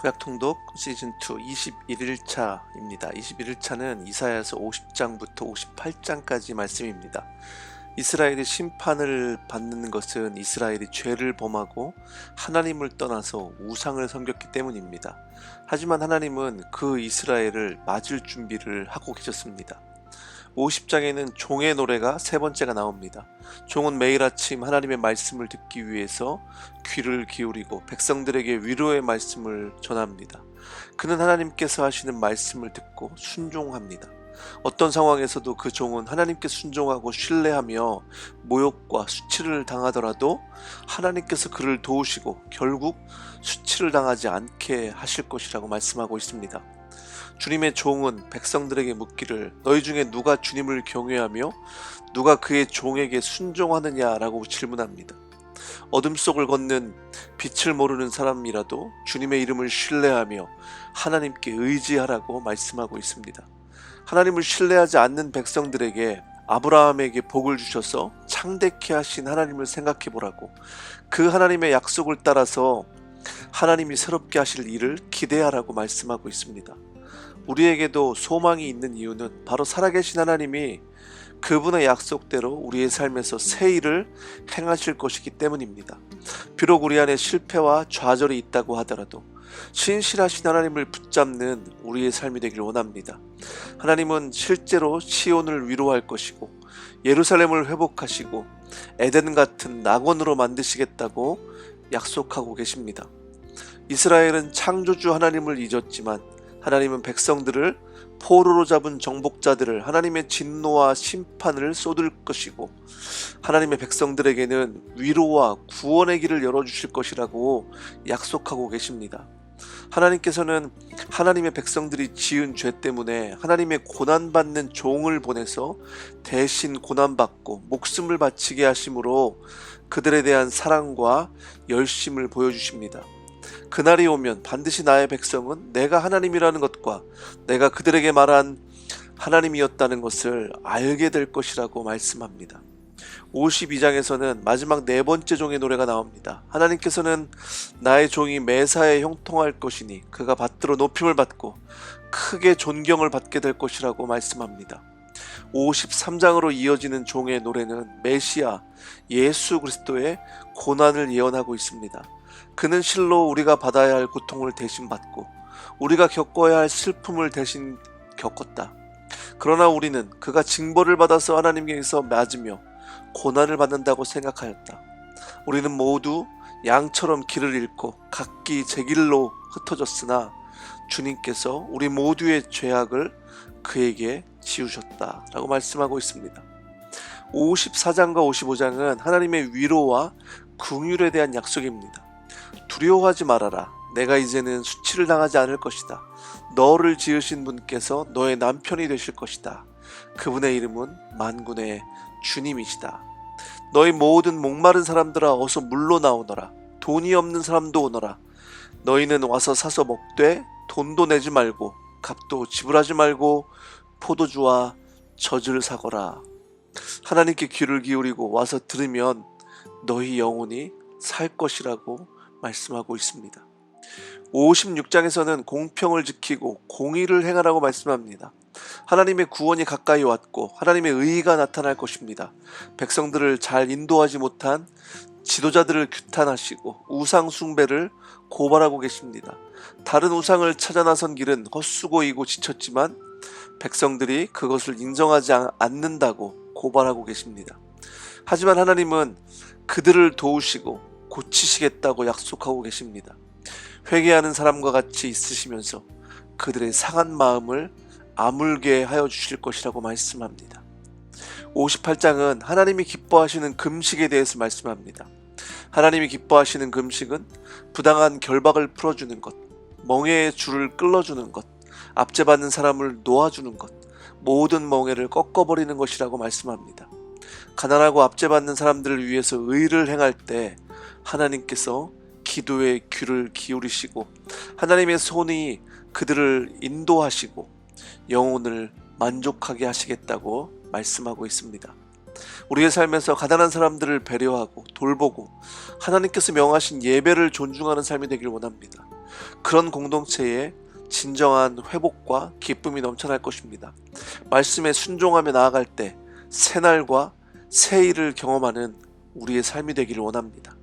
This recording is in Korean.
구약 통독 시즌2 21일차입니다. 21일차는 이사야서 50장부터 58장까지 말씀입니다. 이스라엘이 심판을 받는 것은 이스라엘이 죄를 범하고 하나님을 떠나서 우상을 섬겼기 때문입니다. 하지만 하나님은 그 이스라엘을 맞을 준비를 하고 계셨습니다. 50장에는 종의 노래가 세 번째가 나옵니다. 종은 매일 아침 하나님의 말씀을 듣기 위해서 귀를 기울이고 백성들에게 위로의 말씀을 전합니다. 그는 하나님께서 하시는 말씀을 듣고 순종합니다. 어떤 상황에서도 그 종은 하나님께 순종하고 신뢰하며 모욕과 수치를 당하더라도 하나님께서 그를 도우시고 결국 수치를 당하지 않게 하실 것이라고 말씀하고 있습니다. 주님의 종은 백성들에게 묻기를 너희 중에 누가 주님을 경외하며 누가 그의 종에게 순종하느냐라고 질문합니다. 어둠 속을 걷는 빛을 모르는 사람이라도 주님의 이름을 신뢰하며 하나님께 의지하라고 말씀하고 있습니다. 하나님을 신뢰하지 않는 백성들에게 아브라함에게 복을 주셔서 창대케 하신 하나님을 생각해 보라고, 그 하나님의 약속을 따라서 하나님이 새롭게 하실 일을 기대하라고 말씀하고 있습니다. 우리에게도 소망이 있는 이유는 바로 살아계신 하나님이 그분의 약속대로 우리의 삶에서 새 일을 행하실 것이기 때문입니다. 비록 우리 안에 실패와 좌절이 있다고 하더라도 신실하신 하나님을 붙잡는 우리의 삶이 되길 원합니다. 하나님은 실제로 시온을 위로할 것이고 예루살렘을 회복하시고 에덴 같은 낙원으로 만드시겠다고 약속하고 계십니다. 이스라엘은 창조주 하나님을 잊었지만 하나님은 백성들을 포로로 잡은 정복자들을 하나님의 진노와 심판을 쏟을 것이고 하나님의 백성들에게는 위로와 구원의 길을 열어주실 것이라고 약속하고 계십니다. 하나님께서는 하나님의 백성들이 지은 죄 때문에 하나님의 고난받는 종을 보내서 대신 고난받고 목숨을 바치게 하심으로 그들에 대한 사랑과 열심을 보여주십니다. 그날이 오면 반드시 나의 백성은 내가 하나님이라는 것과 내가 그들에게 말한 하나님이었다는 것을 알게 될 것이라고 말씀합니다. 52장에서는 마지막 네 번째 종의 노래가 나옵니다. 하나님께서는 나의 종이 매사에 형통할 것이니 그가 받들어 높임을 받고 크게 존경을 받게 될 것이라고 말씀합니다. 53장으로 이어지는 종의 노래는 메시아 예수 그리스도의 고난을 예언하고 있습니다. 그는 실로 우리가 받아야 할 고통을 대신 받고 우리가 겪어야 할 슬픔을 대신 겪었다. 그러나 우리는 그가 징벌을 받아서 하나님께서 맞으며 고난을 받는다고 생각하였다. 우리는 모두 양처럼 길을 잃고 각기 제 길로 흩어졌으나 주님께서 우리 모두의 죄악을 그에게 지우셨다 라고 말씀하고 있습니다. 54장과 55장은 하나님의 위로와 긍휼에 대한 약속입니다. 두려워하지 말아라. 내가 이제는 수치를 당하지 않을 것이다. 너를 지으신 분께서 너의 남편이 되실 것이다. 그분의 이름은 만군의 주님이시다. 너희 모든 목마른 사람들아 어서 물로 나오너라. 돈이 없는 사람도 오너라. 너희는 와서 사서 먹되 돈도 내지 말고 값도 지불하지 말고 포도주와 젖을 사거라. 하나님께 귀를 기울이고 와서 들으면 너희 영혼이 살 것이라고 말씀하고 있습니다. 56장에서는 공평을 지키고 공의를 행하라고 말씀합니다. 하나님의 구원이 가까이 왔고 하나님의 의의가 나타날 것입니다. 백성들을 잘 인도하지 못한 지도자들을 규탄하시고 우상 숭배를 고발하고 계십니다. 다른 우상을 찾아 나선 길은 헛수고이고 지쳤지만 백성들이 그것을 인정하지 않는다고 고발하고 계십니다. 하지만 하나님은 그들을 도우시고 고치시겠다고 약속하고 계십니다. 회개하는 사람과 같이 있으시면서 그들의 상한 마음을 아물게 하여 주실 것이라고 말씀합니다. 58장은 하나님이 기뻐하시는 금식에 대해서 말씀합니다. 하나님이 기뻐하시는 금식은 부당한 결박을 풀어주는 것, 멍에의 줄을 끌어주는 것, 압제받는 사람을 놓아주는 것, 모든 멍에를 꺾어버리는 것이라고 말씀합니다. 가난하고 압제받는 사람들을 위해서 의를 행할 때 하나님께서 기도에 귀를 기울이시고 하나님의 손이 그들을 인도하시고 영혼을 만족하게 하시겠다고 말씀하고 있습니다. 우리의 삶에서 가난한 사람들을 배려하고 돌보고 하나님께서 명하신 예배를 존중하는 삶이 되길 원합니다. 그런 공동체에 진정한 회복과 기쁨이 넘쳐날 것입니다. 말씀에 순종하며 나아갈 때 새날과 새 일을 경험하는 우리의 삶이 되기를 원합니다.